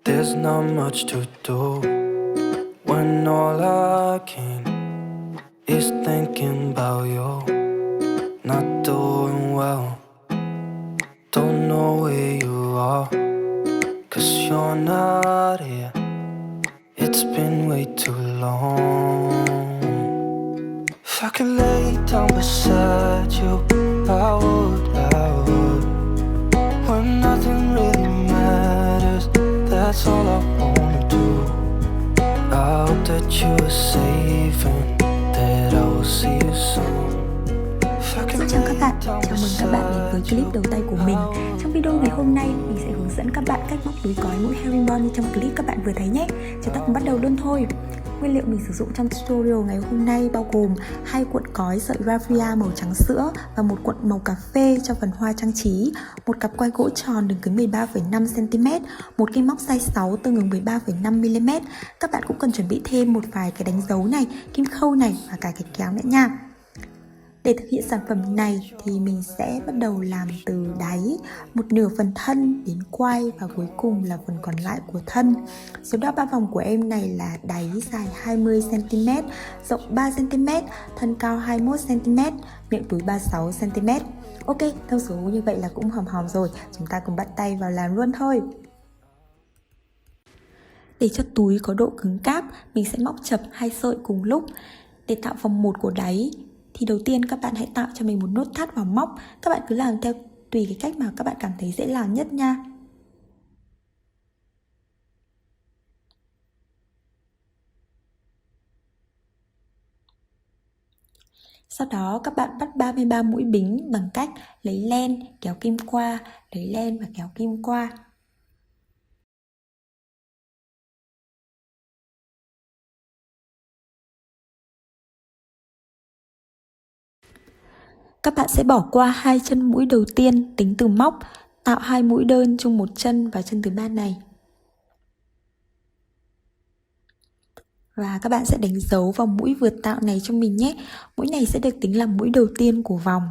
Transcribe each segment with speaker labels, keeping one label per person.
Speaker 1: There's not much to do when all I can is thinking about you. Not doing well, don't know where you are, 'cause you're not here. It's been way too long. If I could lay down beside you, I would. When nothing really matters, that's all I wanna do. I hope that you are safe and that I will see you soon.
Speaker 2: Xin chào các bạn, chào mừng các bạn đến với clip đầu tay của mình. Trong video ngày hôm nay, mình sẽ hướng dẫn các bạn cách móc túi cói mũi herringbone như trong clip các bạn vừa thấy nhé. Chúng ta cùng bắt đầu luôn thôi. Nguyên liệu mình sử dụng trong tutorial ngày hôm nay bao gồm 2 cuộn cói sợi raffia màu trắng sữa và một cuộn màu cà phê cho phần hoa trang trí, một cặp quai gỗ tròn đường kính 13,5 cm, một cây móc size 6 tương ứng với 3,5 mm. Các bạn cũng cần chuẩn bị thêm một vài cái đánh dấu này, kim khâu này và cả cái kéo nữa nha. Để thực hiện sản phẩm này thì mình sẽ bắt đầu làm từ đáy, một nửa phần thân đến quai và cuối cùng là phần còn lại của thân. Số đo 3 vòng của em này là đáy dài 20 cm, rộng 3 cm, thân cao 21 cm, miệng túi 36 cm. Ok, thông số như vậy là cũng hòm rồi, chúng ta cùng bắt tay vào làm luôn thôi. Để cho túi có độ cứng cáp, mình sẽ móc chập 2 sợi cùng lúc. Để tạo vòng 1 của đáy thì đầu tiên các bạn hãy tạo cho mình một nốt thắt vào móc. Các bạn cứ làm theo tùy cái cách mà các bạn cảm thấy dễ làm nhất nha. Sau đó các bạn bắt 33 mũi bính bằng cách lấy len, kéo kim qua, lấy len và kéo kim qua. Các bạn sẽ bỏ qua 2 chân mũi đầu tiên tính từ móc, tạo 2 mũi đơn chung một chân vào chân thứ 3 này. Và các bạn sẽ đánh dấu vào mũi vừa tạo này cho mình nhé. Mũi này sẽ được tính là mũi đầu tiên của vòng.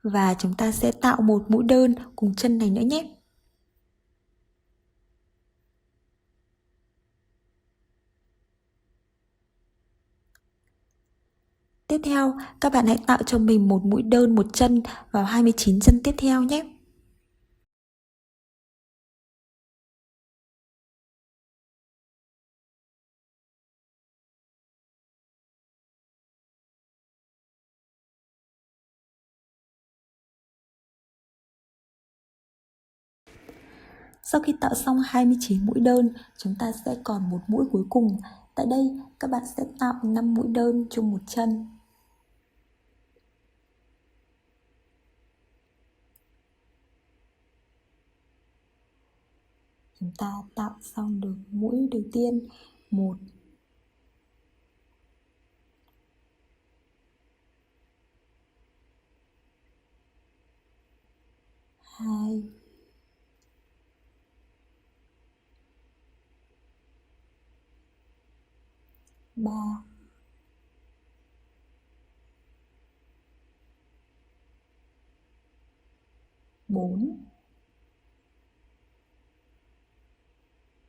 Speaker 2: Và chúng ta sẽ tạo một mũi đơn cùng chân này nữa nhé. Tiếp theo, các bạn hãy tạo cho mình một mũi đơn một chân vào 29 chân tiếp theo nhé. Sau khi tạo xong 29 mũi đơn, chúng ta sẽ còn một mũi cuối cùng. Tại đây, các bạn sẽ tạo 5 mũi đơn chung một chân. Chúng ta tạo xong được mũi đầu tiên, 1, 2, 3, 4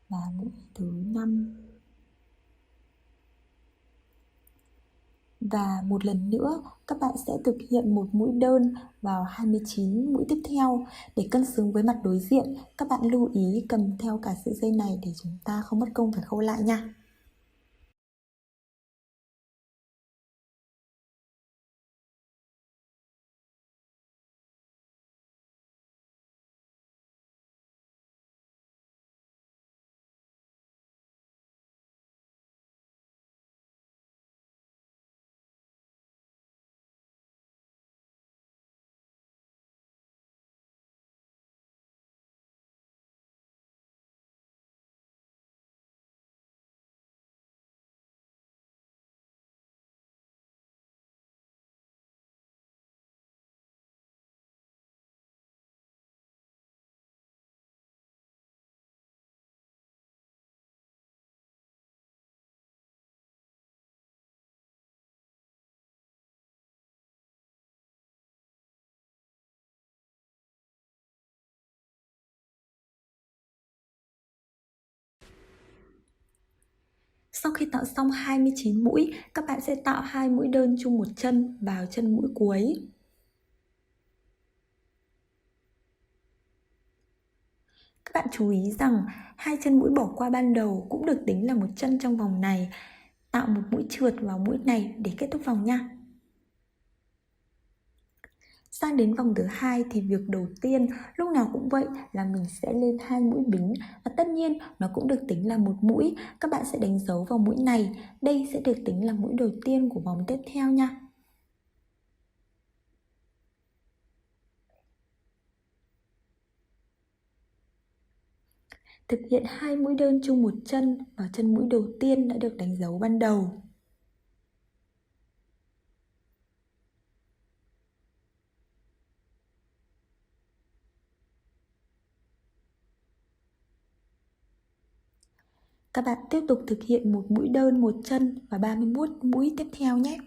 Speaker 2: và mũi thứ 5. Và một lần nữa, các bạn sẽ thực hiện một mũi đơn vào 29 mũi tiếp theo. Để cân xứng với mặt đối diện, các bạn lưu ý cầm theo cả sợi dây này để chúng ta không mất công phải khâu lại nha. Sau khi tạo xong 29 mũi, các bạn sẽ tạo 2 mũi đơn chung một chân vào chân mũi cuối. Các bạn chú ý rằng 2 chân mũi bỏ qua ban đầu cũng được tính là một chân trong vòng này. Tạo một mũi trượt vào mũi này để kết thúc vòng nha. Sang đến vòng thứ 2 thì việc đầu tiên lúc nào cũng vậy là mình sẽ lên 2 mũi bính, và tất nhiên nó cũng được tính là một mũi. Các bạn sẽ đánh dấu vào mũi này, đây sẽ được tính là mũi đầu tiên của vòng tiếp theo nha. Thực hiện 2 mũi đơn chung một chân vào chân mũi đầu tiên đã được đánh dấu ban đầu. Các bạn tiếp tục thực hiện một mũi đơn một chân và 31 mũi tiếp theo nhé.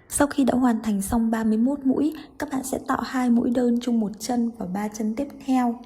Speaker 2: Sau khi đã hoàn thành xong 31 mũi, các bạn sẽ tạo 2 mũi đơn chung một chân vào 3 chân tiếp theo.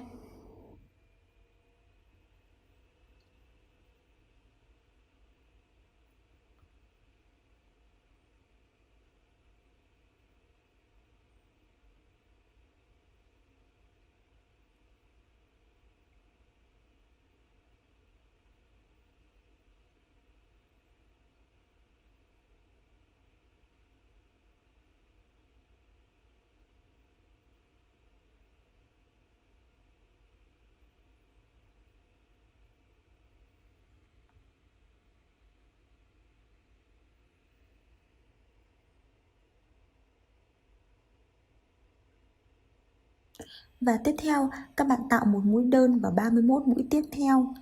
Speaker 2: Và tiếp theo, các bạn tạo một mũi đơn vào 31 mũi tiếp theo.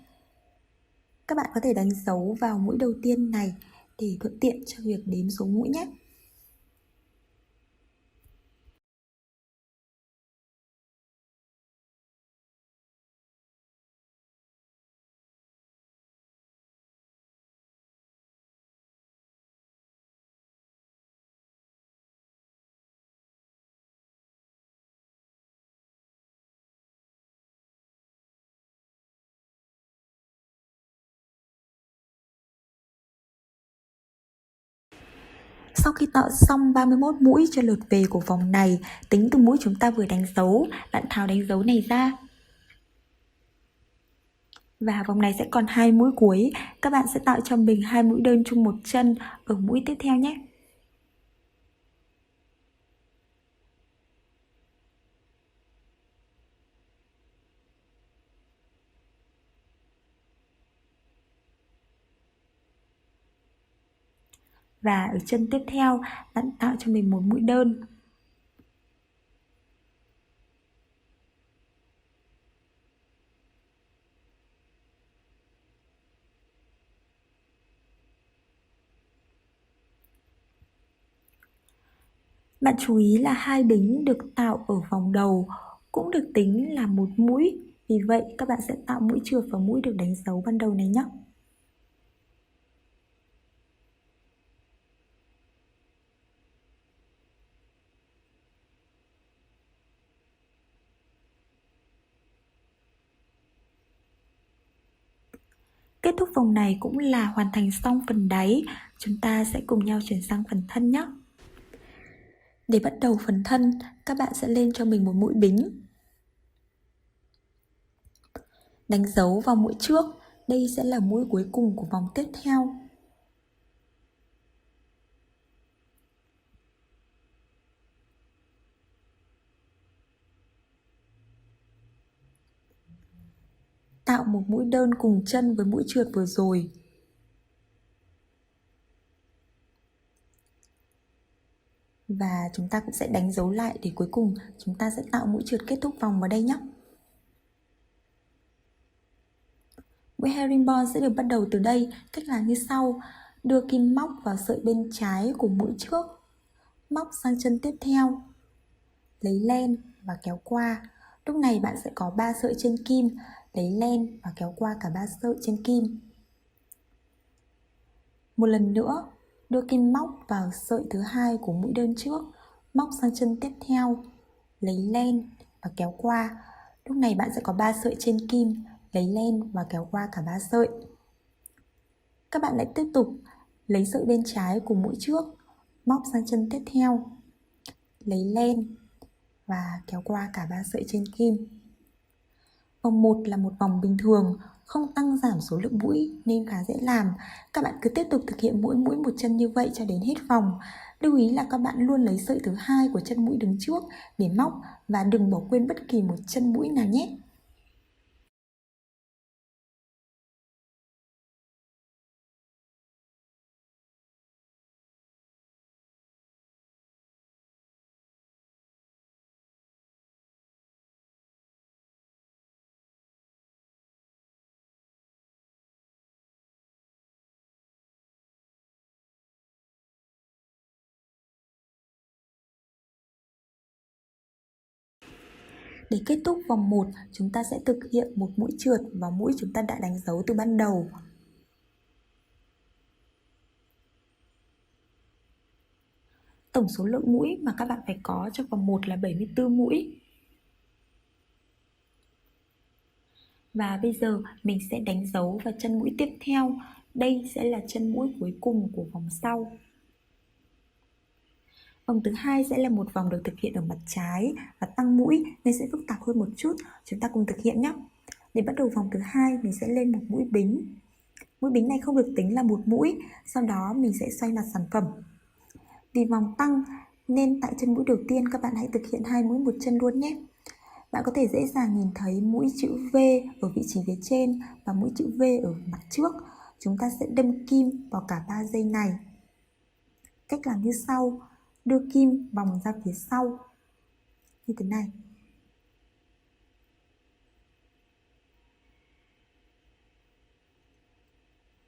Speaker 2: Các bạn có thể đánh dấu vào mũi đầu tiên này để thuận tiện cho việc đếm số mũi nhé. Sau khi tạo xong 31 mũi cho lượt về của vòng này, tính từ mũi chúng ta vừa đánh dấu, bạn tháo đánh dấu này ra. Và vòng này sẽ còn 2 mũi cuối, các bạn sẽ tạo cho mình 2 mũi đơn chung một chân ở mũi tiếp theo nhé. Và ở chân tiếp theo, bạn tạo cho mình một mũi đơn. Bạn chú ý là 2 bính được tạo ở vòng đầu cũng được tính là một mũi. Vì vậy, các bạn sẽ tạo mũi trượt vào mũi được đánh dấu ban đầu này nhé. Kết thúc vòng này cũng là hoàn thành xong phần đáy. Chúng ta sẽ cùng nhau chuyển sang phần thân nhé. Để bắt đầu phần thân, các bạn sẽ lên cho mình một mũi bính. Đánh dấu vào mũi trước, đây sẽ là mũi cuối cùng của vòng tiếp theo. Tạo một mũi đơn cùng chân với mũi trượt vừa rồi. Và chúng ta cũng sẽ đánh dấu lại để cuối cùng chúng ta sẽ tạo mũi trượt kết thúc vòng vào đây nhé. Mũi herringbone sẽ được bắt đầu từ đây, cách làm như sau. Đưa kim móc vào sợi bên trái của mũi trước, móc sang chân tiếp theo, lấy len và kéo qua. Lúc này bạn sẽ có 3 sợi trên kim, lấy len và kéo qua cả 3 sợi trên kim. Một lần nữa, đưa kim móc vào sợi thứ hai của mũi đơn trước, móc sang chân tiếp theo, lấy len và kéo qua. Lúc này bạn sẽ có 3 sợi trên kim, lấy len và kéo qua cả 3 sợi. Các bạn lại tiếp tục lấy sợi bên trái của mũi trước, móc sang chân tiếp theo, lấy len và kéo qua cả 3 sợi trên kim. Vòng 1 là một vòng bình thường, không tăng giảm số lượng mũi nên khá dễ làm. Các bạn cứ tiếp tục thực hiện mỗi mũi một chân như vậy cho đến hết vòng. Lưu ý là các bạn luôn lấy sợi thứ hai của chân mũi đứng trước để móc và đừng bỏ quên bất kỳ một chân mũi nào nhé. Để kết thúc vòng 1, chúng ta sẽ thực hiện một mũi trượt vào mũi chúng ta đã đánh dấu từ ban đầu. Tổng số lượng mũi mà các bạn phải có trong vòng 1 là 74 mũi. Và bây giờ mình sẽ đánh dấu vào chân mũi tiếp theo. Đây sẽ là chân mũi cuối cùng của vòng sau. Vòng thứ hai sẽ là một vòng được thực hiện ở mặt trái và tăng mũi nên sẽ phức tạp hơn một chút. Chúng ta cùng thực hiện nhé. Để bắt đầu vòng thứ hai, mình sẽ lên một mũi bính. Mũi bính này không được tính là một mũi, sau đó mình sẽ xoay mặt sản phẩm. Vì vòng tăng nên tại chân mũi đầu tiên các bạn hãy thực hiện 2 mũi một chân luôn nhé. Bạn có thể dễ dàng nhìn thấy mũi chữ V ở vị trí phía trên và mũi chữ V ở mặt trước. Chúng ta sẽ đâm kim vào cả 3 dây này. Cách làm như sau. Đưa kim vòng ra phía sau như thế này.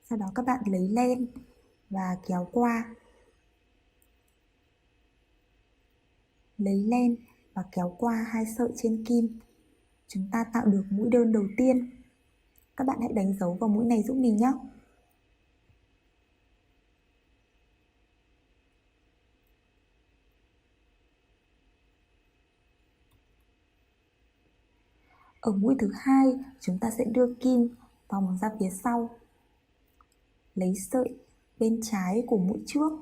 Speaker 2: Sau đó các bạn lấy len và kéo qua. Lấy len và kéo qua 2 sợi trên kim. Chúng ta tạo được mũi đơn đầu tiên. Các bạn hãy đánh dấu vào mũi này giúp mình nhé. Ở mũi thứ hai, chúng ta sẽ đưa kim vòng ra phía sau. Lấy sợi bên trái của mũi trước,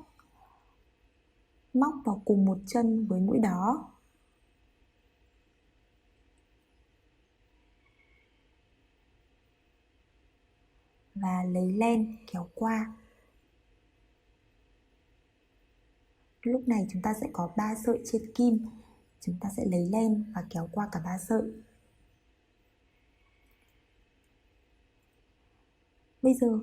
Speaker 2: móc vào cùng một chân với mũi đó. Và lấy len kéo qua. Lúc này chúng ta sẽ có 3 sợi trên kim. Chúng ta sẽ lấy len và kéo qua cả 3 sợi. Bây giờ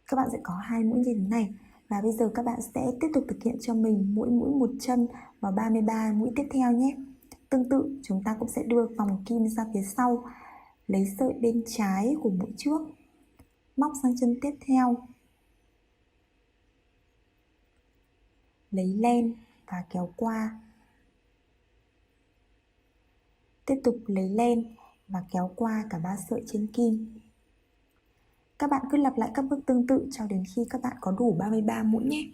Speaker 2: các bạn sẽ có 2 mũi như thế này. Và bây giờ các bạn sẽ tiếp tục thực hiện cho mình mỗi mũi một chân vào 33 mũi tiếp theo nhé. Tương tự chúng ta cũng sẽ đưa vòng kim ra phía sau, lấy sợi bên trái của mũi trước, móc sang chân tiếp theo, lấy len và kéo qua. Tiếp tục lấy len và kéo qua cả 3 sợi trên kim. Các bạn cứ lặp lại các bước tương tự cho đến khi các bạn có đủ 33 mũi nhé.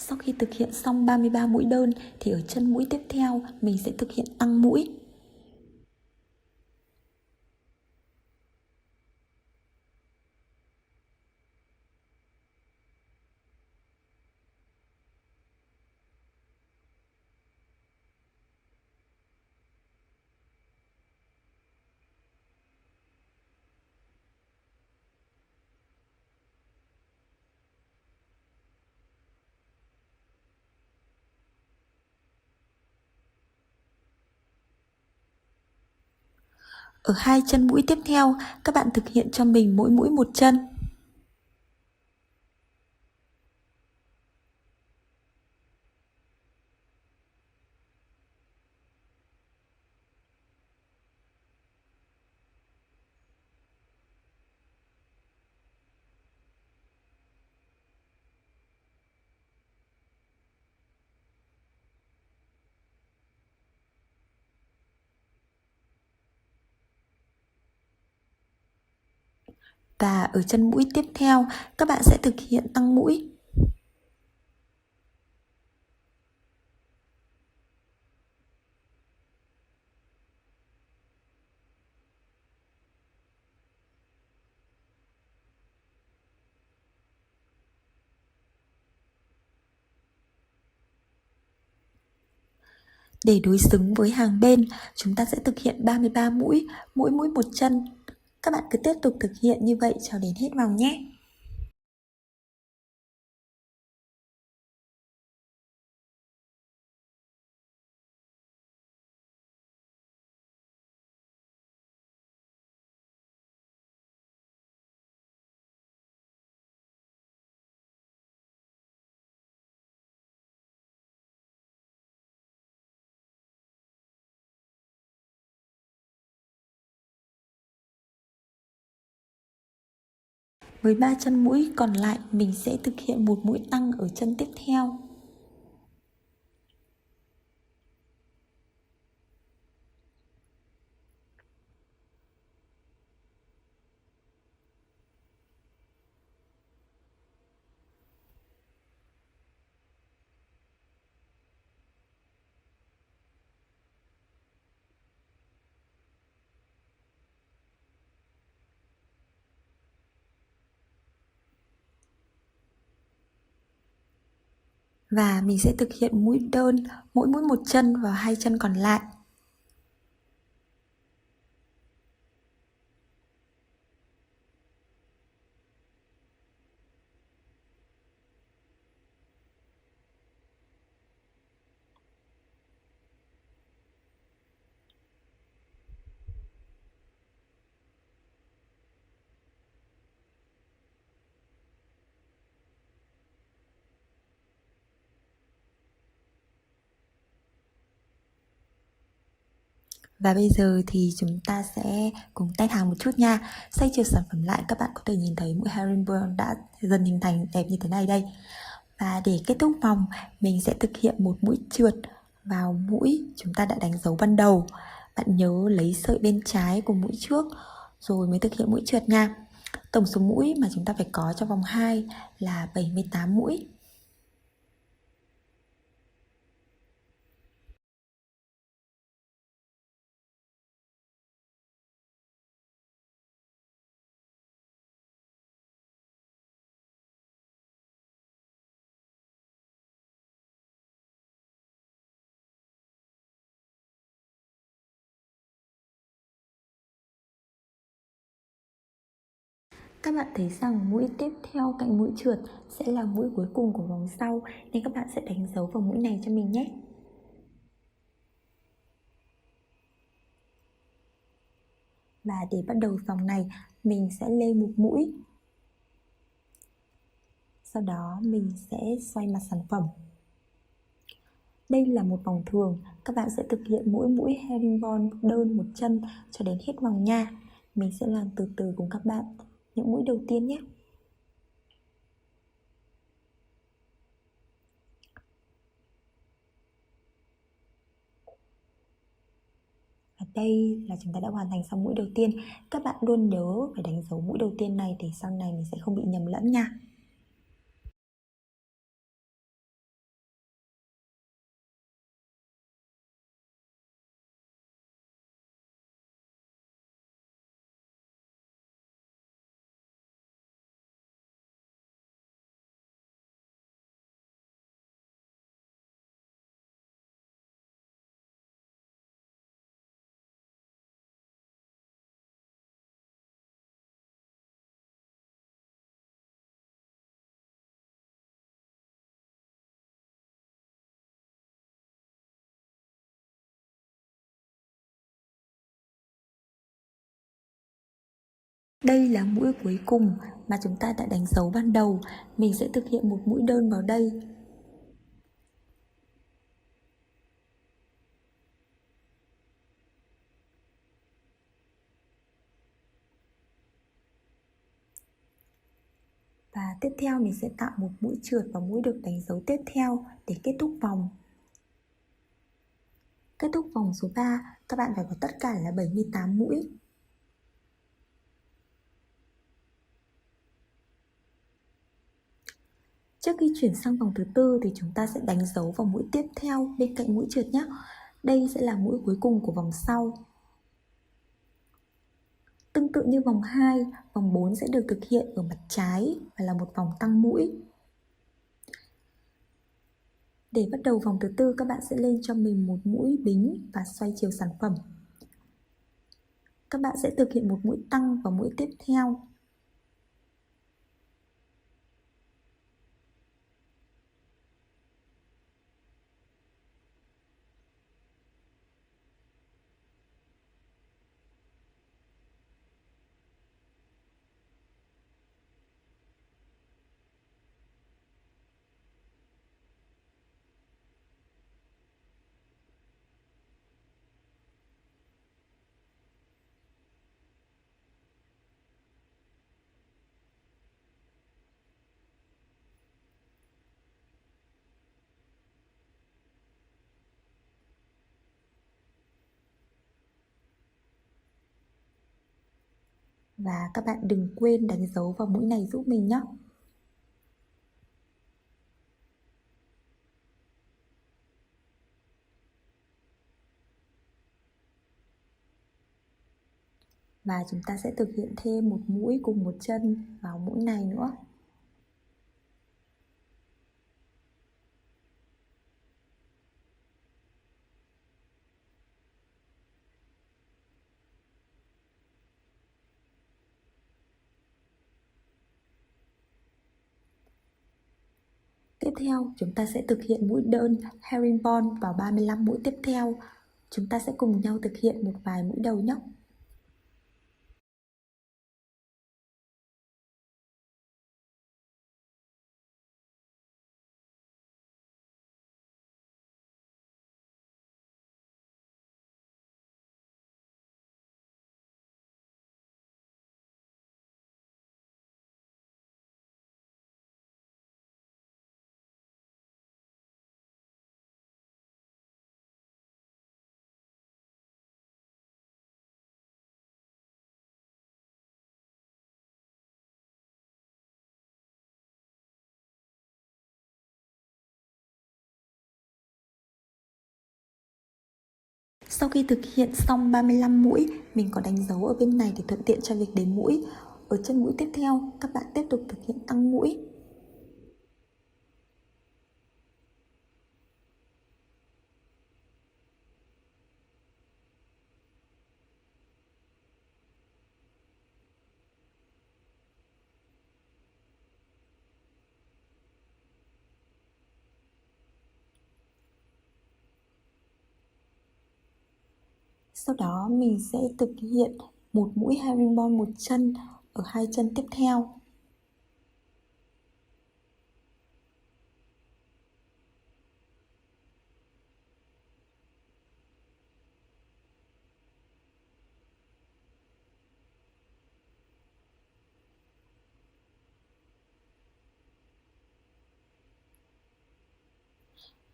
Speaker 2: Sau khi thực hiện xong 33 mũi đơn thì ở chân mũi tiếp theo mình sẽ thực hiện tăng mũi. Ở hai chân mũi tiếp theo, các bạn thực hiện cho mình mỗi mũi một chân. Và ở chân mũi tiếp theo, các bạn sẽ thực hiện tăng mũi. Để đối xứng với hàng bên, chúng ta sẽ thực hiện 33 mũi, mỗi mũi một chân. Các bạn cứ tiếp tục thực hiện như vậy cho đến hết vòng nhé. Với 3 chân mũi còn lại, mình sẽ thực hiện một mũi tăng ở chân tiếp theo. Và mình sẽ thực hiện mũi đơn, mỗi mũi một chân vào hai chân còn lại. Và bây giờ thì chúng ta sẽ cùng test hàng một chút nha. Xoay chiều sản phẩm lại, các bạn có thể nhìn thấy mũi herringbone đã dần hình thành đẹp như thế này đây. Và để kết thúc vòng, mình sẽ thực hiện một mũi trượt vào mũi chúng ta đã đánh dấu ban đầu. Bạn nhớ lấy sợi bên trái của mũi trước rồi mới thực hiện mũi trượt nha. Tổng số mũi mà chúng ta phải có cho vòng 2 là 78 mũi. Các bạn thấy rằng mũi tiếp theo cạnh mũi trượt sẽ là mũi cuối cùng của vòng sau, nên các bạn sẽ đánh dấu vào mũi này cho mình nhé. Và để bắt đầu vòng này, mình sẽ lên một mũi. Sau đó mình sẽ xoay mặt sản phẩm. Đây là một vòng thường, các bạn sẽ thực hiện mỗi mũi herringbone đơn một chân cho đến hết vòng nha. Mình sẽ làm từ từ cùng các bạn những mũi đầu tiên nhé. Và đây là chúng ta đã hoàn thành xong mũi đầu tiên. Các bạn luôn nhớ phải đánh dấu mũi đầu tiên này để sau này mình sẽ không bị nhầm lẫn nha. Đây là mũi cuối cùng mà chúng ta đã đánh dấu ban đầu. Mình sẽ thực hiện một mũi đơn vào đây. Và tiếp theo mình sẽ tạo một mũi trượt vào mũi được đánh dấu tiếp theo để kết thúc vòng. Kết thúc vòng số 3, các bạn phải có tất cả là 78 mũi. Trước khi chuyển sang vòng thứ tư thì chúng ta sẽ đánh dấu vào mũi tiếp theo bên cạnh mũi trượt nhé. Đây sẽ là mũi cuối cùng của vòng sau. Tương tự như vòng 2, vòng 4 sẽ được thực hiện ở mặt trái và là một vòng tăng mũi. Để bắt đầu vòng thứ tư, các bạn sẽ lên cho mình một mũi bính và xoay chiều sản phẩm. Các bạn sẽ thực hiện một mũi tăng vào mũi tiếp theo. Và các bạn đừng quên đánh dấu vào mũi này giúp mình nhé. Và chúng ta sẽ thực hiện thêm một mũi cùng một chân vào mũi này nữa. Tiếp theo, chúng ta sẽ thực hiện mũi đơn herringbone vào 35 mũi tiếp theo. Chúng ta sẽ cùng nhau thực hiện một vài mũi đầu nhé. Sau khi thực hiện xong 35 mũi, mình có đánh dấu ở bên này để thuận tiện cho việc đếm mũi. Ở chân mũi tiếp theo, các bạn tiếp tục thực hiện tăng mũi. Sau đó mình sẽ thực hiện một mũi herringbone một chân ở hai chân tiếp theo.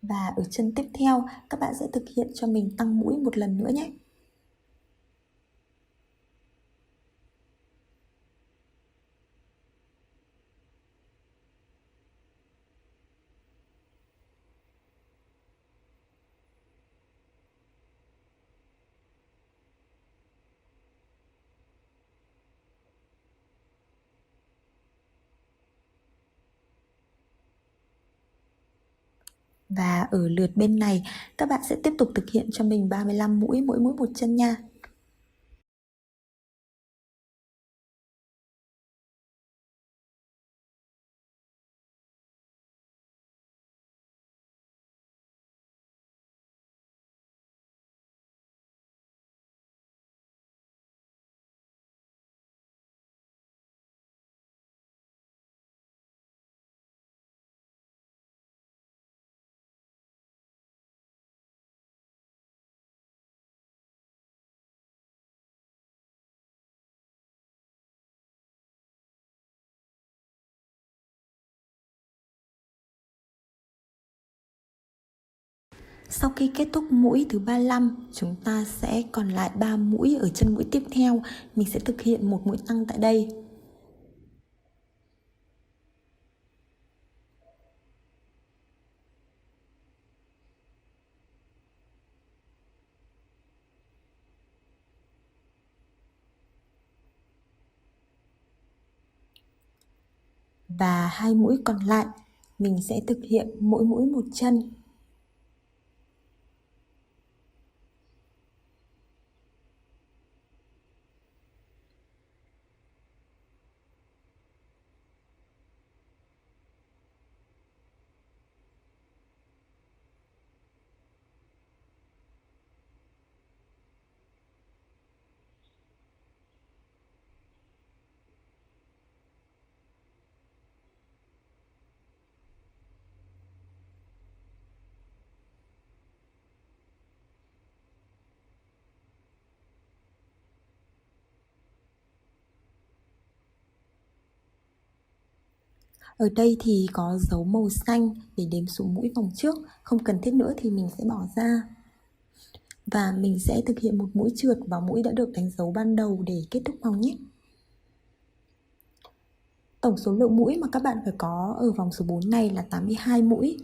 Speaker 2: Và ở chân tiếp theo, các bạn sẽ thực hiện cho mình tăng mũi một lần nữa nhé. Và ở lượt bên này, các bạn sẽ tiếp tục thực hiện cho mình 35 mũi, mỗi mũi một chân nha. Sau khi kết thúc mũi thứ 35, chúng ta sẽ còn lại 3 mũi ở chân mũi tiếp theo. Mình sẽ thực hiện một mũi tăng tại đây. Và 2 mũi còn lại, mình sẽ thực hiện mỗi mũi một chân. Ở đây thì có dấu màu xanh để đếm số mũi vòng trước, không cần thiết nữa thì mình sẽ bỏ ra. Và mình sẽ thực hiện một mũi trượt vào mũi đã được đánh dấu ban đầu để kết thúc vòng nhé. Tổng số lượng mũi mà các bạn phải có ở vòng số 4 này là 82 mũi.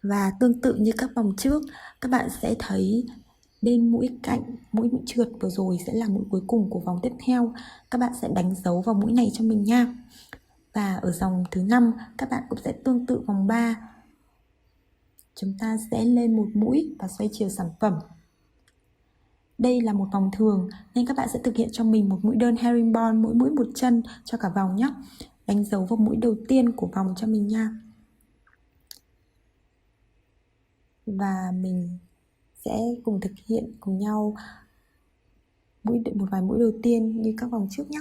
Speaker 2: Và tương tự như các vòng trước, các bạn sẽ thấy bên mũi cạnh, mũi trượt vừa rồi sẽ là mũi cuối cùng của vòng tiếp theo. Các bạn sẽ đánh dấu vào mũi này cho mình nha. Và ở dòng thứ 5, các bạn cũng sẽ tương tự vòng 3. Chúng ta sẽ lên một mũi và xoay chiều sản phẩm. Đây là một vòng thường nên các bạn sẽ thực hiện cho mình một mũi đơn herringbone mỗi mũi một chân cho cả vòng nhé. Đánh dấu vào mũi đầu tiên của vòng cho mình nha. Và mình sẽ cùng thực hiện cùng nhau một vài mũi đầu tiên như các vòng trước nhé.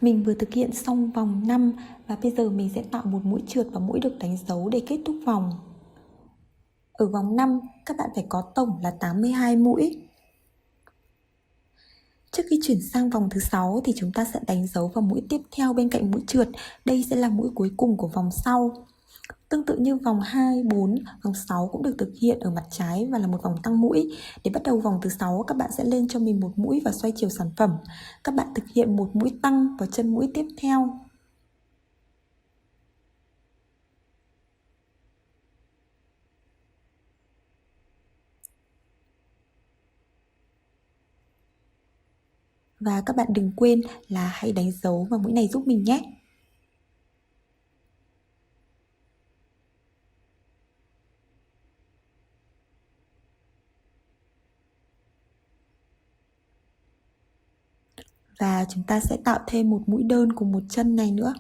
Speaker 2: Mình vừa thực hiện xong vòng 5 và bây giờ mình sẽ tạo một mũi trượt và mũi được đánh dấu để kết thúc vòng. Ở vòng 5, các bạn phải có tổng là 82 mũi. Trước khi chuyển sang vòng thứ 6 thì chúng ta sẽ đánh dấu vào mũi tiếp theo bên cạnh mũi trượt. Đây sẽ là mũi cuối cùng của vòng sau. Tương tự như vòng 2, 4, vòng 6 cũng được thực hiện ở mặt trái và là một vòng tăng mũi. Để bắt đầu vòng thứ 6, các bạn sẽ lên cho mình một mũi và xoay chiều sản phẩm. Các bạn thực hiện một mũi tăng vào chân mũi tiếp theo. Và các bạn đừng quên là hãy đánh dấu vào mũi này giúp mình nhé. Và chúng ta sẽ tạo thêm một mũi đơn cùng một chân này nữa.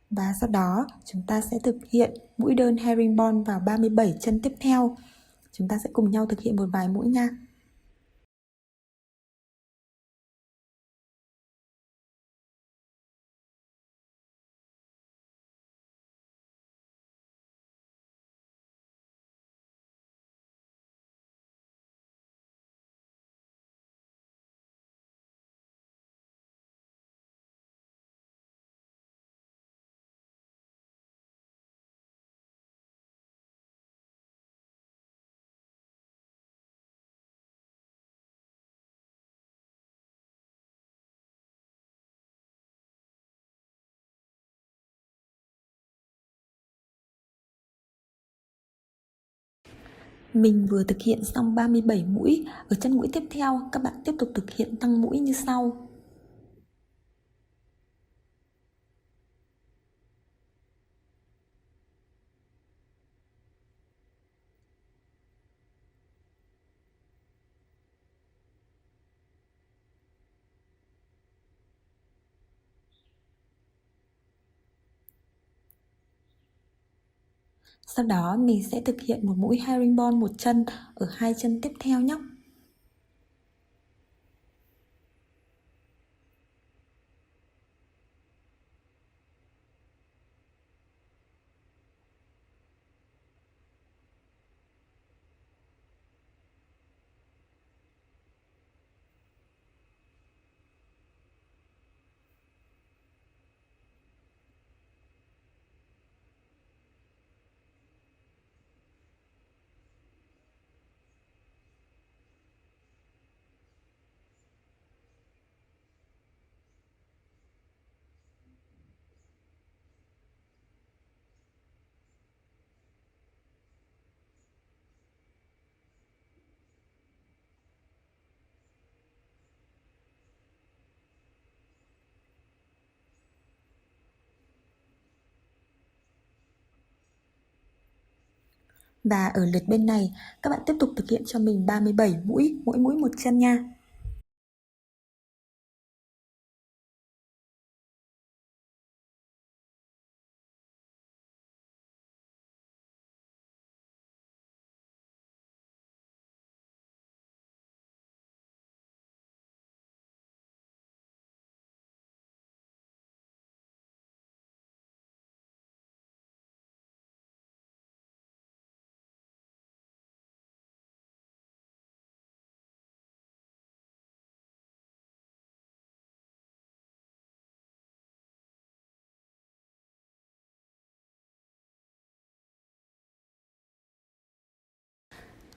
Speaker 2: Và sau đó chúng ta sẽ thực hiện mũi đơn herringbone vào 37 chân tiếp theo. Chúng ta sẽ cùng nhau thực hiện một vài mũi nha. Mình vừa thực hiện xong 37 mũi. Ở chân mũi tiếp theo, các bạn tiếp tục thực hiện tăng mũi như sau. Sau đó mình sẽ thực hiện một mũi herringbone một chân ở 2 chân tiếp theo nhé. Và ở lượt bên này, các bạn tiếp tục thực hiện cho mình 37 mũi, mỗi mũi một chân nha.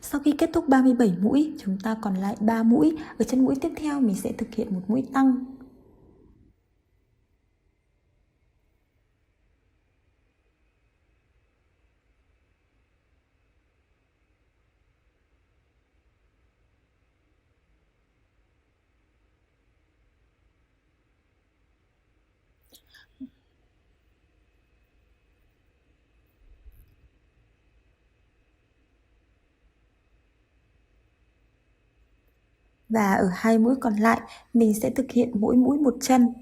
Speaker 2: Sau khi kết thúc 37 mũi, chúng ta còn lại 3 mũi. Ở chân mũi tiếp theo mình sẽ thực hiện một mũi tăng. Và ở 2 mũi còn lại, mình sẽ thực hiện mỗi mũi một chân.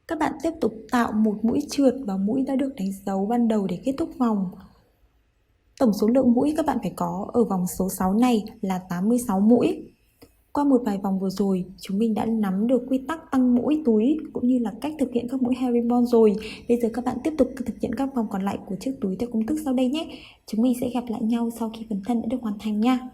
Speaker 2: Các bạn tiếp tục tạo một mũi trượt vào mũi đã được đánh dấu ban đầu để kết thúc vòng. Tổng số lượng mũi các bạn phải có ở vòng số 6 này là 86 mũi. Qua một vài vòng vừa rồi, chúng mình đã nắm được quy tắc tăng mũi túi cũng như là cách thực hiện các mũi herringbone rồi. Bây giờ các bạn tiếp tục thực hiện các vòng còn lại của chiếc túi theo công thức sau đây nhé. Chúng mình sẽ gặp lại nhau sau khi phần thân đã được hoàn thành nha.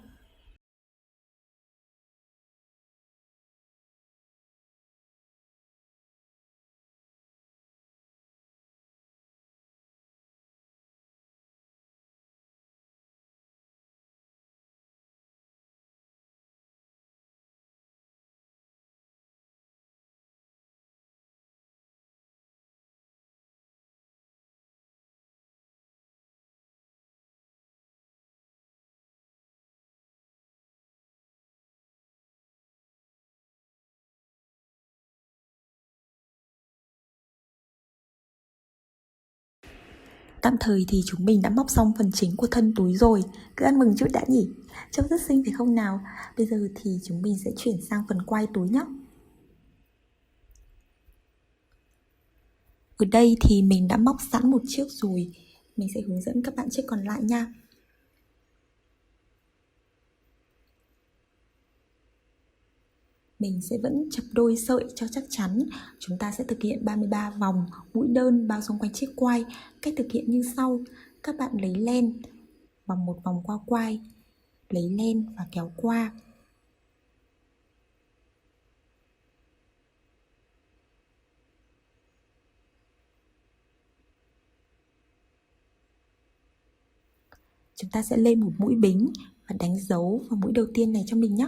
Speaker 2: Tạm thời thì chúng mình đã móc xong phần chính của thân túi rồi. Cứ ăn mừng chút đã nhỉ? Trông rất xinh phải không nào? Bây giờ thì chúng mình sẽ chuyển sang phần quai túi nhé. Ở đây thì mình đã móc sẵn một chiếc rồi. Mình sẽ hướng dẫn các bạn chiếc còn lại nha. Mình sẽ vẫn chập đôi sợi cho chắc chắn. Chúng ta sẽ thực hiện 33 vòng mũi đơn bao xung quanh chiếc quai. Cách thực hiện như sau. Các bạn lấy len, vòng một vòng qua quai, lấy len và kéo qua. Chúng ta sẽ lên một mũi bính và đánh dấu vào mũi đầu tiên này cho mình nhé.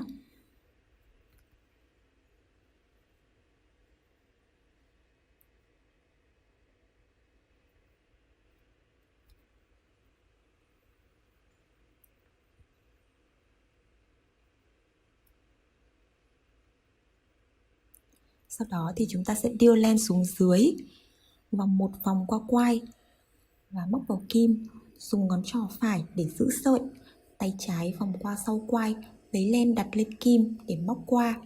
Speaker 2: Sau đó thì chúng ta sẽ điêu len xuống dưới, vòng một vòng qua quai và móc vào kim, dùng ngón trỏ phải để giữ sợi, tay trái vòng qua sau quai, lấy len đặt lên kim để móc qua.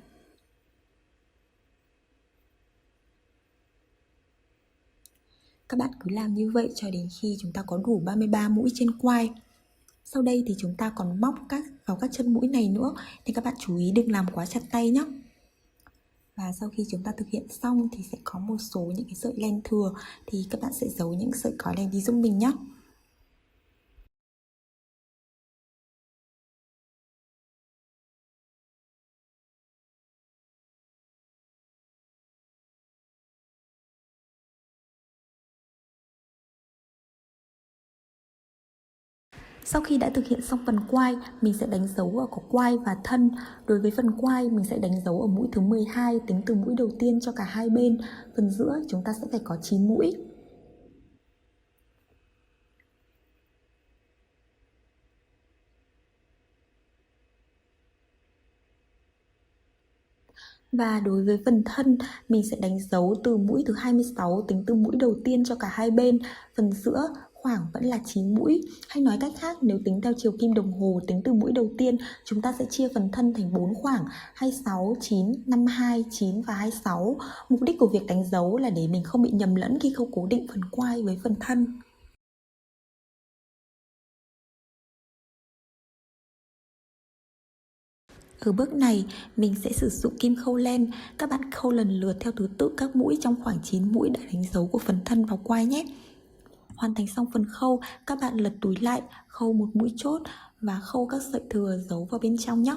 Speaker 2: Các bạn cứ làm như vậy cho đến khi chúng ta có đủ 33 mũi trên quai. Sau đây thì chúng ta còn móc vào các chân mũi này nữa, nên các bạn chú ý đừng làm quá chặt tay nhé. Và sau khi chúng ta thực hiện xong thì sẽ có một số những cái sợi len thừa, thì các bạn sẽ giấu những sợi cói len đi giúp mình nhé. Sau khi đã thực hiện xong phần quai, mình sẽ đánh dấu ở có quai và thân. Đối với phần quai, mình sẽ đánh dấu ở mũi thứ 12, tính từ mũi đầu tiên cho cả hai bên. Phần giữa chúng ta sẽ phải có 9 mũi. Và đối với phần thân, mình sẽ đánh dấu từ mũi thứ 26, tính từ mũi đầu tiên cho cả hai bên. Phần giữa khoảng vẫn là 9 mũi. Hay nói cách khác, nếu tính theo chiều kim đồng hồ tính từ mũi đầu tiên, chúng ta sẽ chia phần thân thành 4 khoảng: 26, 9, 52, 9 và 26. Mục đích của việc đánh dấu là để mình không bị nhầm lẫn khi không cố định phần quai với phần thân. Ở bước này, mình sẽ sử dụng kim khâu len. Các bạn khâu lần lượt theo thứ tự các mũi trong khoảng 9 mũi đã đánh dấu của phần thân vào quai nhé. Hoàn thành xong phần khâu, các bạn lật túi lại, khâu một mũi chốt và khâu các sợi thừa giấu vào bên trong nhé.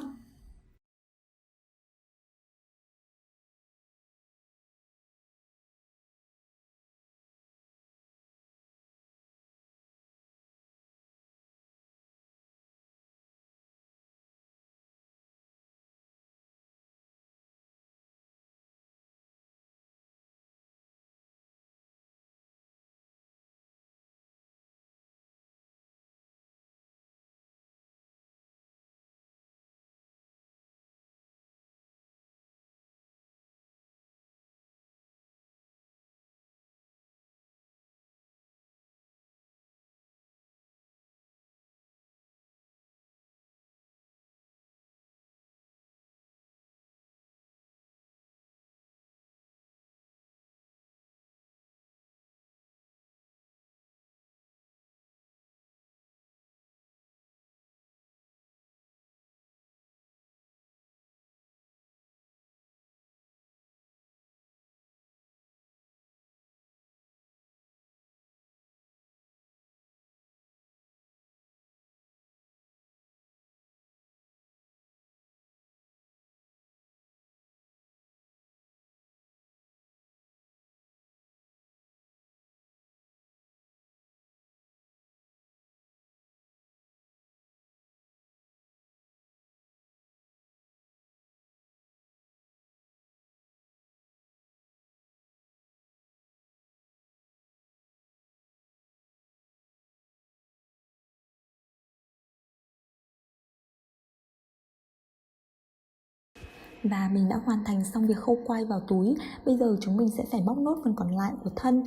Speaker 2: Và mình đã hoàn thành xong việc khâu quai vào túi. Bây giờ chúng mình sẽ phải móc nốt phần còn lại của thân.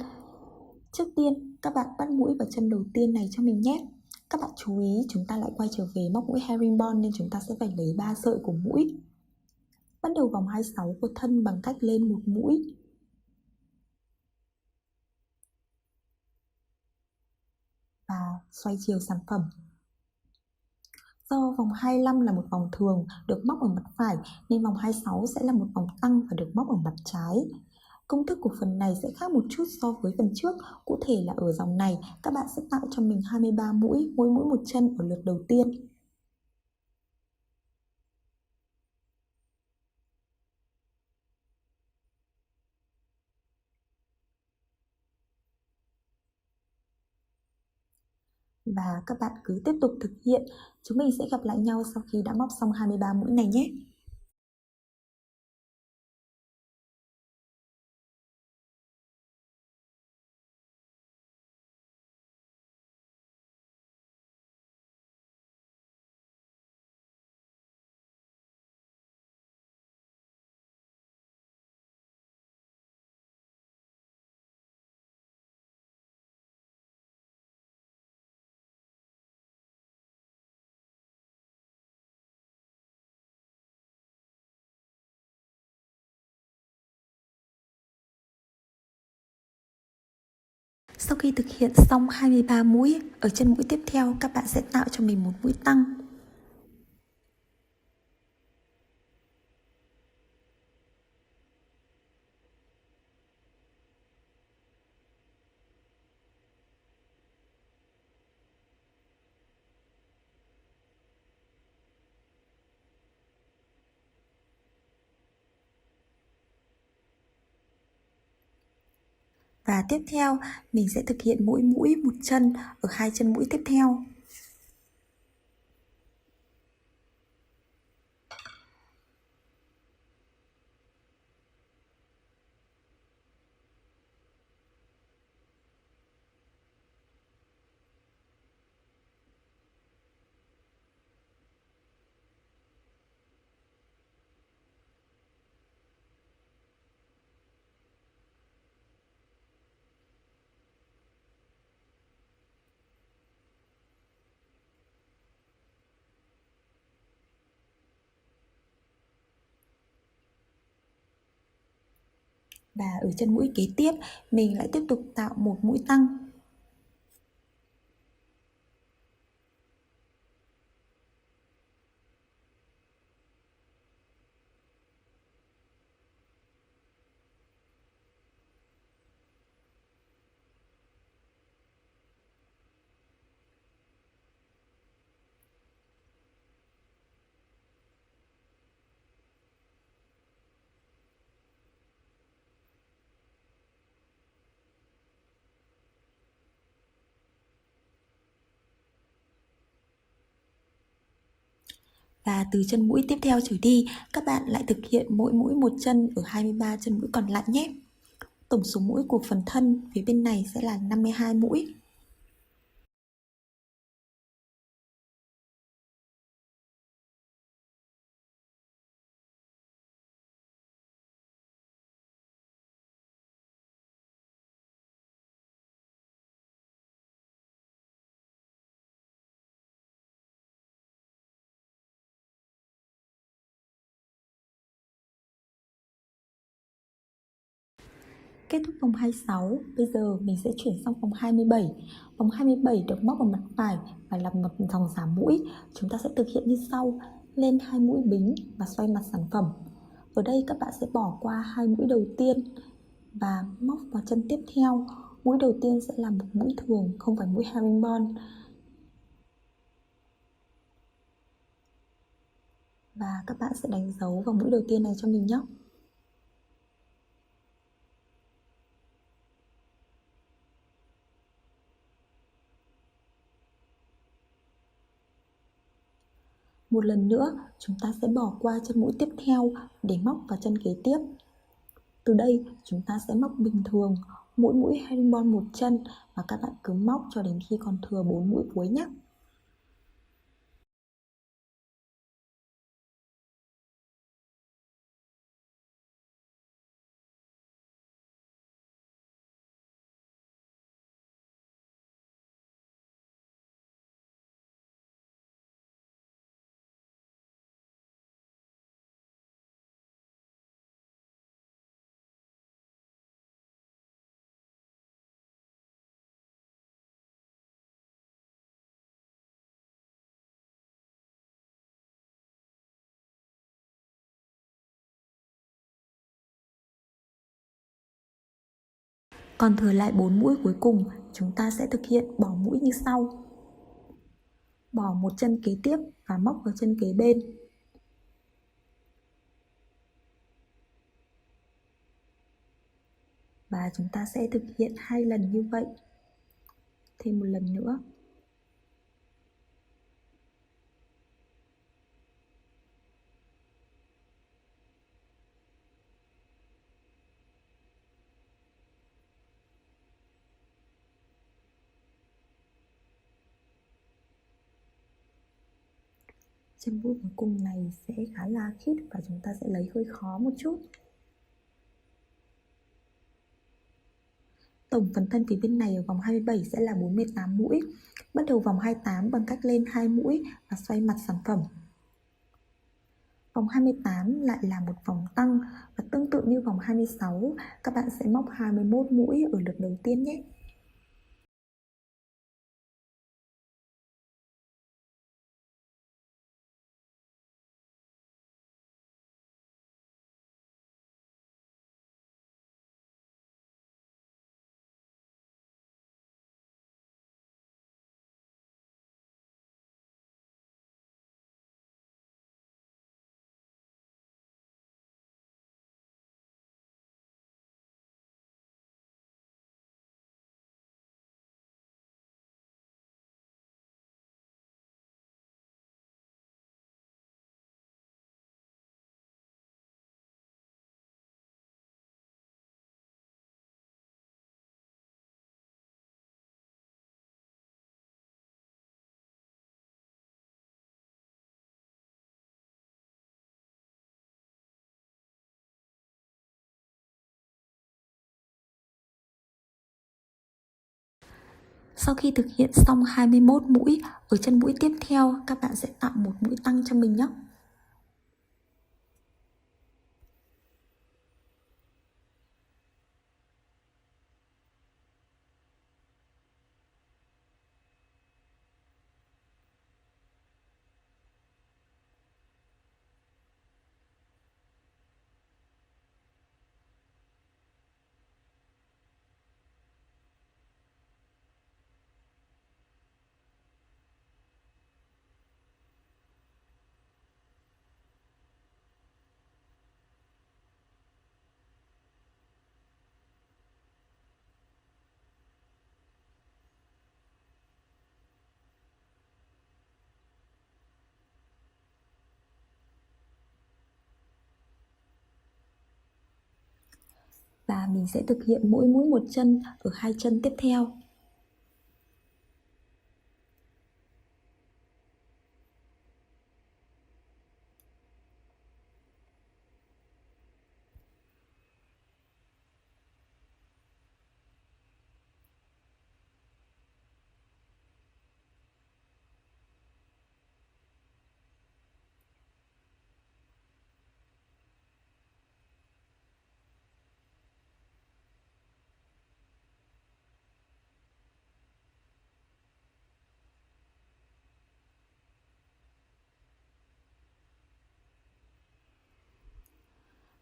Speaker 2: Trước tiên, các bạn bắt mũi vào chân đầu tiên này cho mình nhé. Các bạn chú ý, chúng ta lại quay trở về móc mũi herringbone nên chúng ta sẽ phải lấy 3 sợi của mũi. Bắt đầu vòng 26 của thân bằng cách lên một mũi. Và xoay chiều sản phẩm. Do vòng 25 là một vòng thường được móc ở mặt phải nên vòng 26 sẽ là một vòng tăng và được móc ở mặt trái. Công thức của phần này sẽ khác một chút so với phần trước, cụ thể là ở dòng này các bạn sẽ tạo cho mình 23 mũi, mỗi mũi một chân ở lượt đầu tiên. Và các bạn cứ tiếp tục thực hiện, chúng mình sẽ gặp lại nhau sau khi đã móc xong 23 mũi này nhé. Sau khi thực hiện xong 23 mũi, ở chân mũi tiếp theo các bạn sẽ tạo cho mình một mũi tăng. Và tiếp theo, mình sẽ thực hiện mỗi mũi một chân ở hai chân mũi tiếp theo. Và ở chân mũi kế tiếp, mình lại tiếp tục tạo một mũi tăng. Và từ chân mũi tiếp theo trở đi, các bạn lại thực hiện mỗi mũi một chân ở 23 chân mũi còn lại nhé. Tổng số mũi của phần thân phía bên này sẽ là 52 mũi. Kết thúc vòng 26, bây giờ mình sẽ chuyển sang vòng 27. Vòng 27 được móc vào mặt phải và là một dòng giảm mũi. Chúng ta sẽ thực hiện như sau: lên 2 mũi bính và xoay mặt sản phẩm. Ở đây các bạn sẽ bỏ qua 2 mũi đầu tiên và móc vào chân tiếp theo. Mũi đầu tiên sẽ là một mũi thường, không phải mũi herringbone. Và các bạn sẽ đánh dấu vào mũi đầu tiên này cho mình nhé. Một lần nữa, chúng ta sẽ bỏ qua chân mũi tiếp theo để móc vào chân kế tiếp. Từ đây, chúng ta sẽ móc bình thường, mỗi mũi herringbone một chân và các bạn cứ móc cho đến khi còn thừa 4 mũi cuối nhé. Còn thừa lại 4 mũi cuối cùng, chúng ta sẽ thực hiện bỏ mũi như sau. Bỏ một chân kế tiếp và móc vào chân kế bên. Và chúng ta sẽ thực hiện 2 lần như vậy. Thêm một lần nữa. Chân mũi cuối cùng này sẽ khá là khít và chúng ta sẽ lấy hơi khó một chút. Tổng phần thân phía bên này ở vòng 27 sẽ là 48 mũi. Bắt đầu vòng 28 bằng cách lên 2 mũi và xoay mặt sản phẩm. Vòng 28 lại là một vòng tăng và tương tự như vòng 26, các bạn sẽ móc 21 mũi ở lượt đầu tiên nhé. Sau khi thực hiện xong 21 mũi, ở chân mũi tiếp theo các bạn sẽ tạo một mũi tăng cho mình nhé. Và mình sẽ thực hiện mỗi mũi một chân ở 2 chân tiếp theo.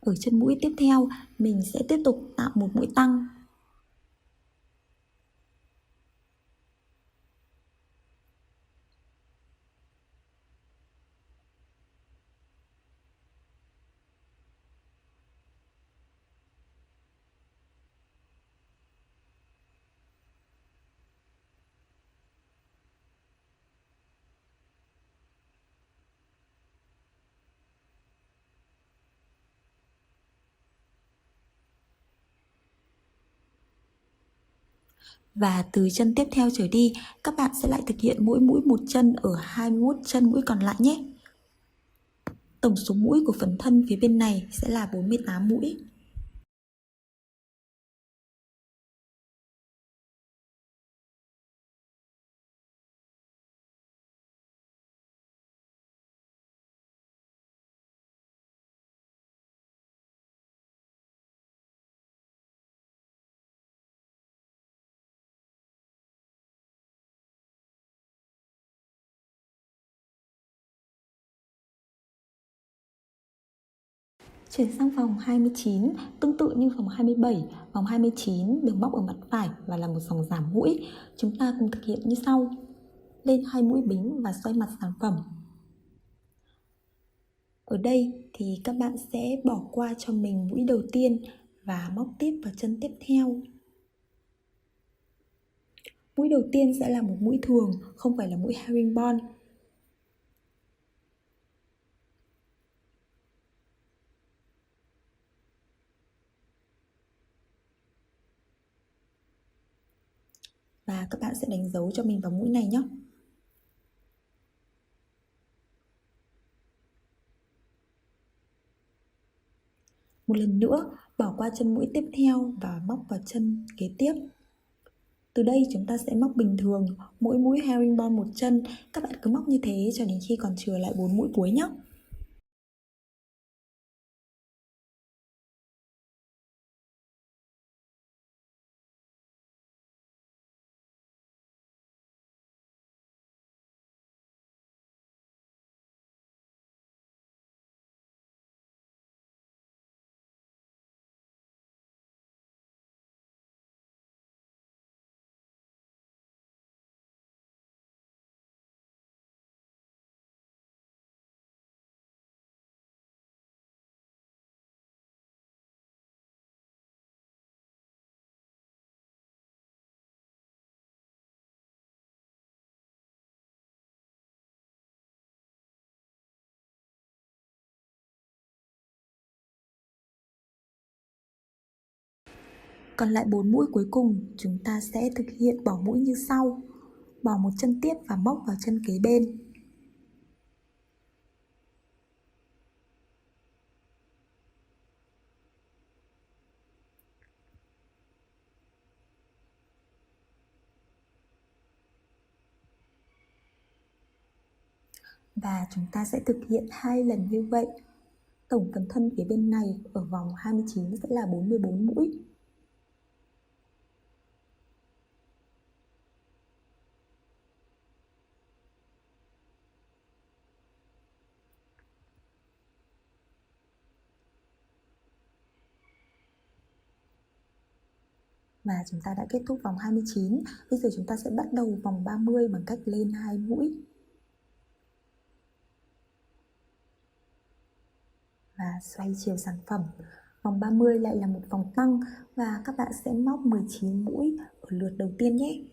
Speaker 2: Ở chân mũi tiếp theo, mình sẽ tiếp tục tạo một mũi tăng. Và từ chân tiếp theo trở đi, các bạn sẽ lại thực hiện mỗi mũi một chân ở 21 chân mũi còn lại nhé. Tổng số mũi của phần thân phía bên này sẽ là 48 mũi. Chuyển sang vòng 29, tương tự như vòng 27, vòng 29 được móc ở mặt phải và là một dòng giảm mũi. Chúng ta cùng thực hiện như sau. Lên 2 mũi bính và xoay mặt sản phẩm. Ở đây thì các bạn sẽ bỏ qua cho mình mũi đầu tiên và móc tiếp vào chân tiếp theo. Mũi đầu tiên sẽ là một mũi thường, không phải là mũi herringbone. Và các bạn sẽ đánh dấu cho mình vào mũi này nhé. Một lần nữa, bỏ qua chân mũi tiếp theo và móc vào chân kế tiếp. Từ đây chúng ta sẽ móc bình thường, mỗi mũi herringbone một chân. Các bạn cứ móc như thế cho đến khi còn chừa lại 4 mũi cuối nhé. Còn lại 4 mũi cuối cùng, chúng ta sẽ thực hiện bỏ mũi như sau. Bỏ một chân tiếp và móc vào chân kế bên. Và chúng ta sẽ thực hiện 2 lần như vậy. Tổng phần thân phía bên này ở vòng 29 sẽ là 44 mũi. Và chúng ta đã kết thúc vòng 29. Bây giờ chúng ta sẽ bắt đầu vòng 30 bằng cách lên 2 mũi. Và xoay chiều sản phẩm. Vòng 30 lại là một vòng tăng và các bạn sẽ móc 19 mũi ở lượt đầu tiên nhé.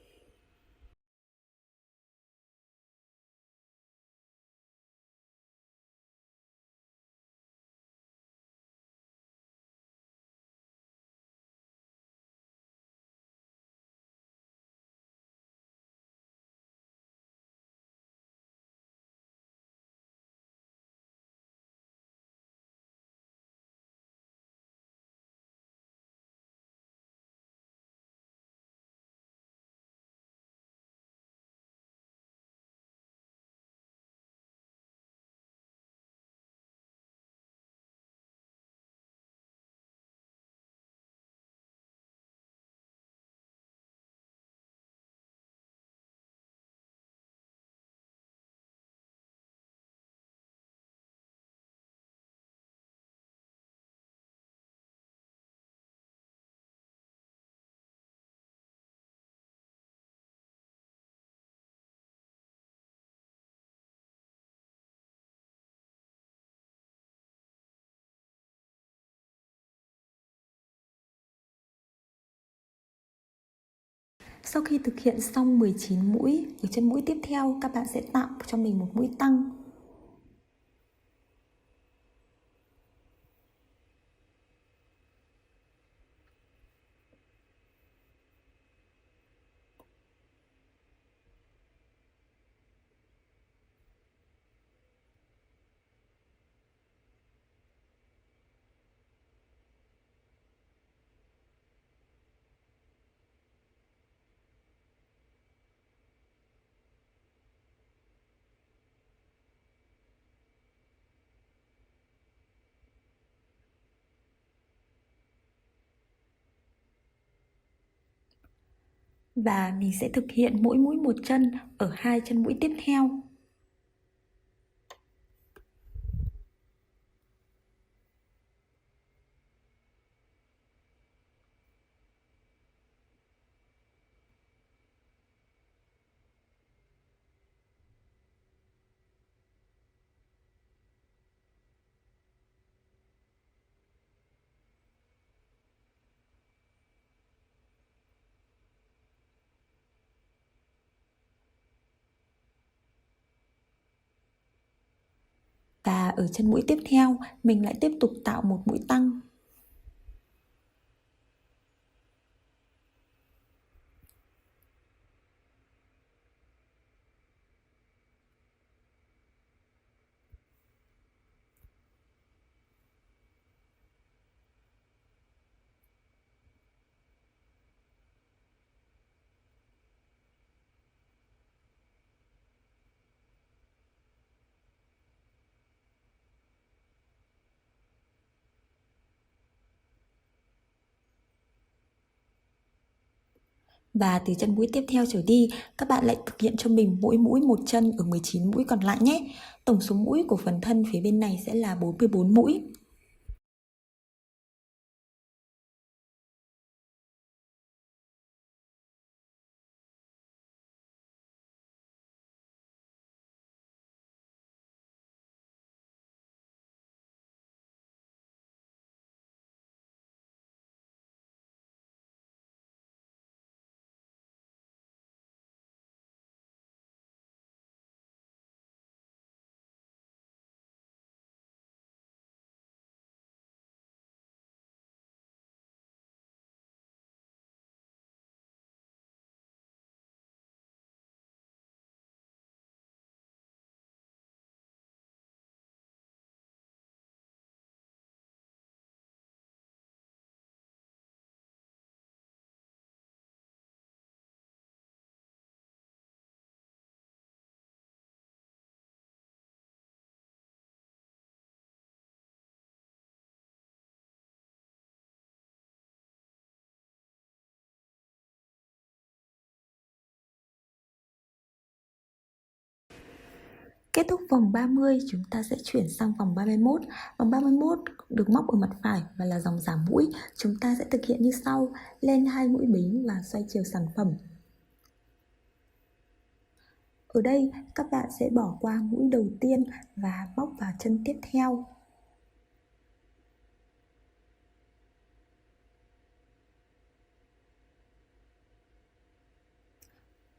Speaker 2: Sau khi thực hiện xong 19 mũi, ở chân mũi tiếp theo các bạn sẽ tạo cho mình một mũi tăng. Và mình sẽ thực hiện mỗi mũi một chân ở 2 chân mũi tiếp theo. Và ở chân mũi tiếp theo, mình lại tiếp tục tạo một mũi tăng. Và từ chân mũi tiếp theo trở đi, các bạn lại thực hiện cho mình mỗi mũi một chân ở 19 mũi còn lại nhé. Tổng số mũi của phần thân phía bên này sẽ là 44 mũi. Kết thúc vòng 30, chúng ta sẽ chuyển sang vòng 31. Vòng 31 được móc ở mặt phải và là dòng giảm mũi. Chúng ta sẽ thực hiện như sau: lên 2 mũi bính và xoay chiều sản phẩm. Ở đây các bạn sẽ bỏ qua mũi đầu tiên và móc vào chân tiếp theo.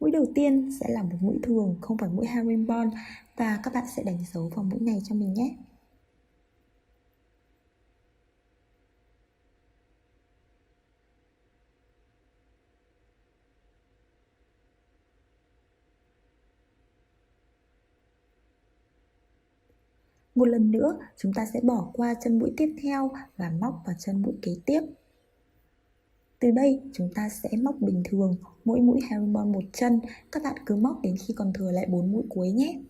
Speaker 2: Mũi đầu tiên sẽ là một mũi thường, không phải mũi herringbone, và các bạn sẽ đánh dấu vào mũi này cho mình nhé. Một lần nữa, chúng ta sẽ bỏ qua chân mũi tiếp theo và móc vào chân mũi kế tiếp. Từ đây, chúng ta sẽ móc bình thường, mỗi mũi herringbone một chân. Các bạn cứ móc đến khi còn thừa lại 4 mũi cuối nhé.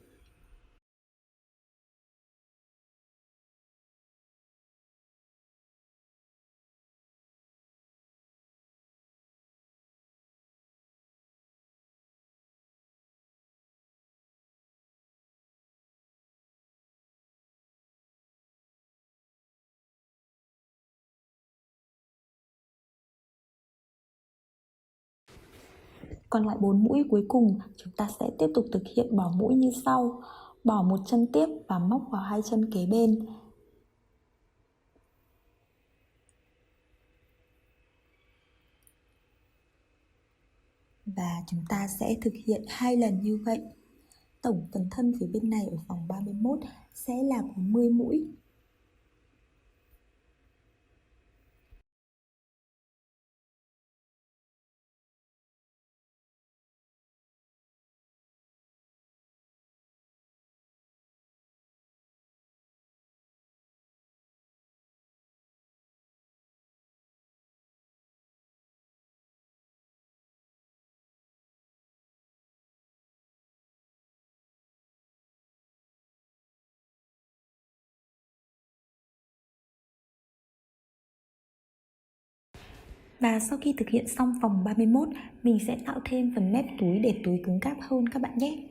Speaker 2: Còn lại 4 mũi cuối cùng, chúng ta sẽ tiếp tục thực hiện bỏ mũi như sau: bỏ một chân tiếp và móc vào 2 chân kế bên. Và chúng ta sẽ thực hiện 2 lần như vậy. Tổng phần thân phía bên này ở vòng 31 sẽ là 40 mũi. Và sau khi thực hiện xong vòng 31, mình sẽ tạo thêm phần mép túi để túi cứng cáp hơn các bạn nhé.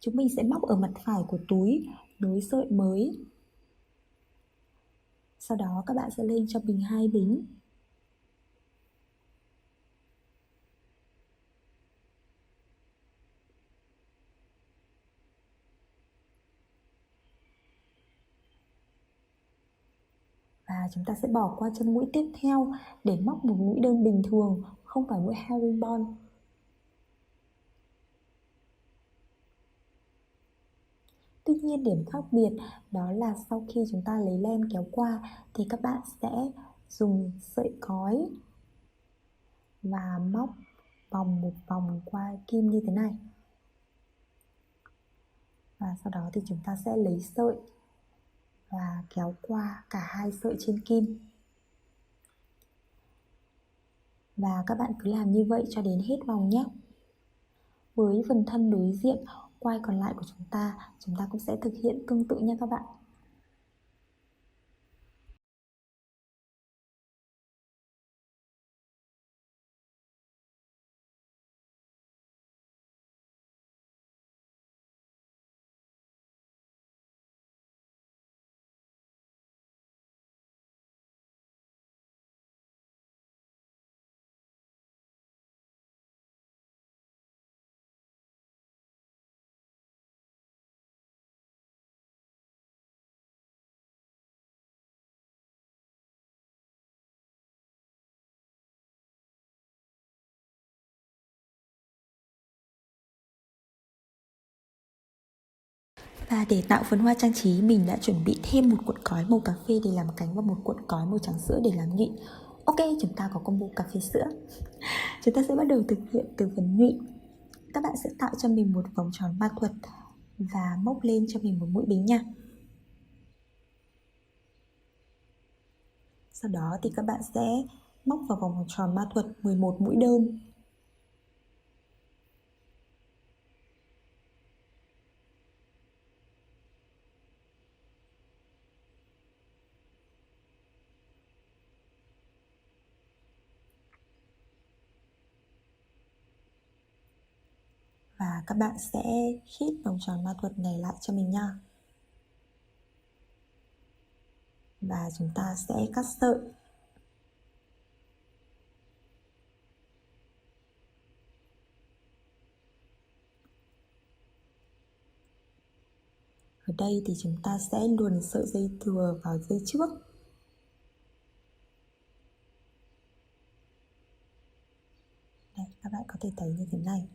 Speaker 2: Chúng mình sẽ móc ở mặt phải của túi, nối sợi mới. Sau đó các bạn sẽ lên cho mình 2 bính. Và chúng ta sẽ bỏ qua chân mũi tiếp theo để móc một mũi đơn bình thường, không phải mũi herringbone. Tuy nhiên điểm khác biệt đó là sau khi chúng ta lấy len kéo qua thì các bạn sẽ dùng sợi cói và móc vòng một vòng qua kim như thế này. Và sau đó thì chúng ta sẽ lấy sợi và kéo qua cả hai sợi trên kim. Và các bạn cứ làm như vậy cho đến hết vòng nhé. Với phần thân đối diện, quai còn lại của chúng ta cũng sẽ thực hiện tương tự nha các bạn. Và để tạo phấn hoa trang trí, mình đã chuẩn bị thêm một cuộn cói màu cà phê để làm cánh và một cuộn cói màu trắng sữa để làm nhụy. Ok, chúng ta có combo cà phê sữa. Chúng ta sẽ bắt đầu thực hiện từ phần nhụy. Các bạn sẽ tạo cho mình một vòng tròn ma thuật và móc lên cho mình một mũi bính nha. Sau đó thì các bạn sẽ móc vào vòng tròn ma thuật 11 mũi đơn. Và các bạn sẽ khít vòng tròn ma thuật này lại cho mình nha. Và chúng ta sẽ cắt sợi. Ở đây thì chúng ta sẽ luồn sợi dây thừa vào dây trước. Đây, các bạn có thể thấy như thế này.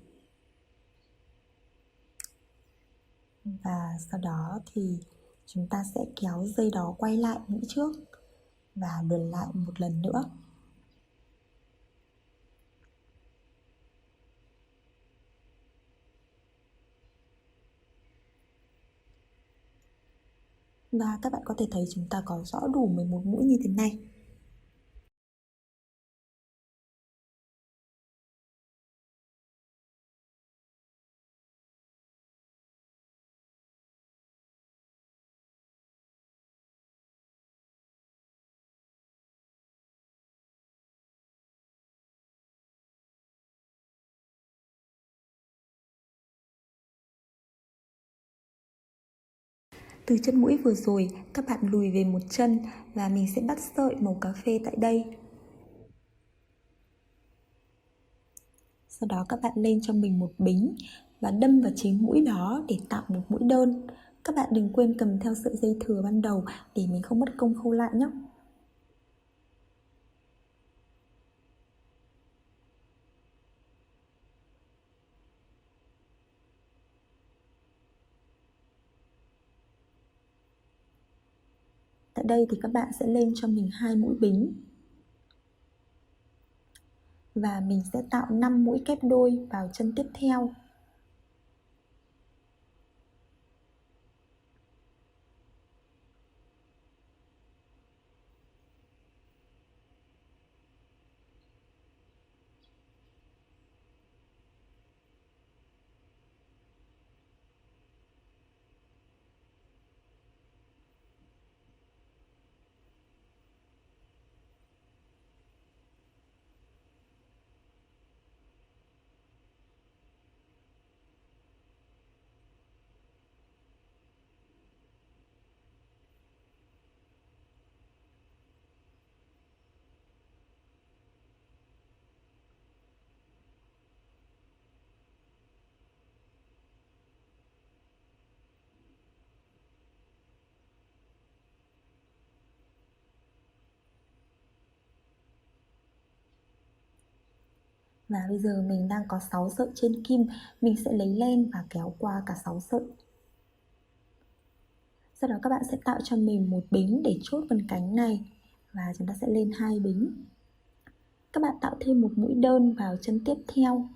Speaker 2: Và sau đó thì chúng ta sẽ kéo dây đó quay lại mũi trước và luồn lại một lần nữa. Và các bạn có thể thấy chúng ta có rõ đủ 11 mũi như thế này. Từ chân mũi vừa rồi, các bạn lùi về một chân và mình sẽ bắt sợi màu cà phê tại đây. Sau đó các bạn lên cho mình một bính và đâm vào chính mũi đó để tạo một mũi đơn. Các bạn đừng quên cầm theo sợi dây thừa ban đầu để mình không mất công khâu lại nhé. Tại đây thì các bạn sẽ lên cho mình 2 mũi bính. Và mình sẽ tạo 5 mũi kép đôi vào chân tiếp theo. Và bây giờ mình đang có 6 sợi trên kim, mình sẽ lấy len và kéo qua cả 6 sợi. Sau đó các bạn sẽ tạo cho mình một bính để chốt phần cánh này, và chúng ta sẽ lên 2 bính. Các bạn tạo thêm một mũi đơn vào chân tiếp theo.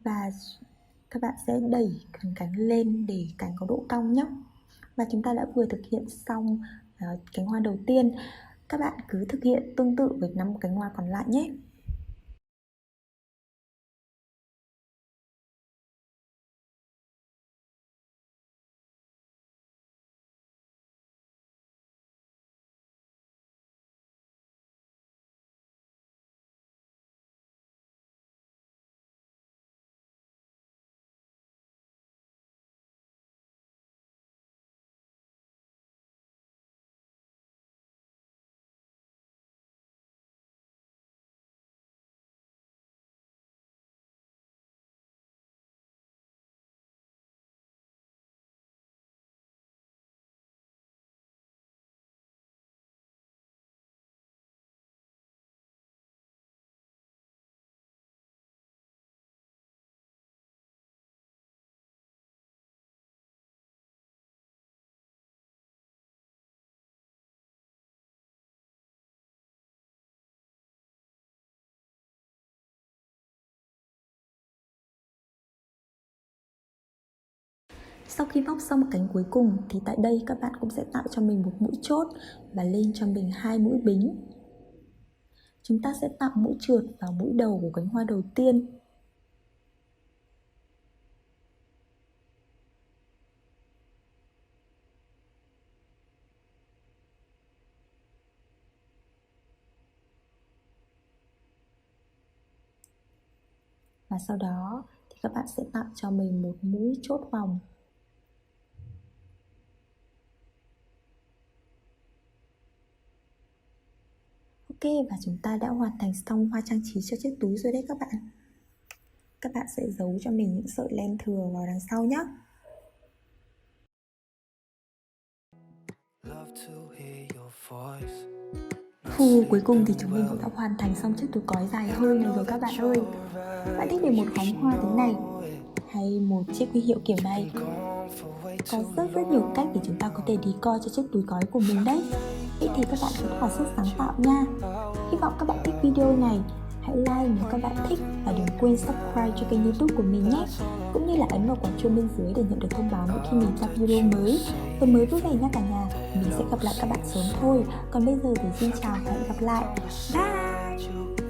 Speaker 2: Và các bạn sẽ đẩy phần cánh lên để cánh có độ cong nhé. Và chúng ta đã vừa thực hiện xong cánh hoa đầu tiên. Các bạn cứ thực hiện tương tự với 5 cánh hoa còn lại nhé. Sau khi móc xong cánh cuối cùng thì tại đây các bạn cũng sẽ tạo cho mình một mũi chốt và lên cho mình 2 mũi bính. Chúng ta sẽ tạo mũi trượt vào mũi đầu của cánh hoa đầu tiên. Và sau đó thì các bạn sẽ tạo cho mình một mũi chốt vòng. Ok, và chúng ta đã hoàn thành xong hoa trang trí cho chiếc túi rồi đấy các bạn. Các bạn sẽ giấu cho mình những sợi len thừa vào đằng sau nhé. Cuối cùng thì chúng mình cũng đã hoàn thành xong chiếc túi cói dài hơi này rồi các bạn ơi. Bạn thích để một khóm hoa thế này hay một chiếc huy hiệu kiểu này? Có rất nhiều cách để chúng ta có thể decor cho chiếc túi cói của mình đấy. Vậy thì các bạn cứ thỏa sức sáng tạo nha. Hy vọng các bạn thích video này. Hãy like nếu các bạn thích và đừng quên subscribe cho kênh YouTube của mình nhé. Cũng như là ấn vào quả chuông bên dưới để nhận được thông báo mỗi khi mình ra video mới. Tuần mới vui vẻ nha cả nhà. Mình sẽ gặp lại các bạn sớm thôi. Còn bây giờ thì xin chào và hẹn gặp lại. Bye!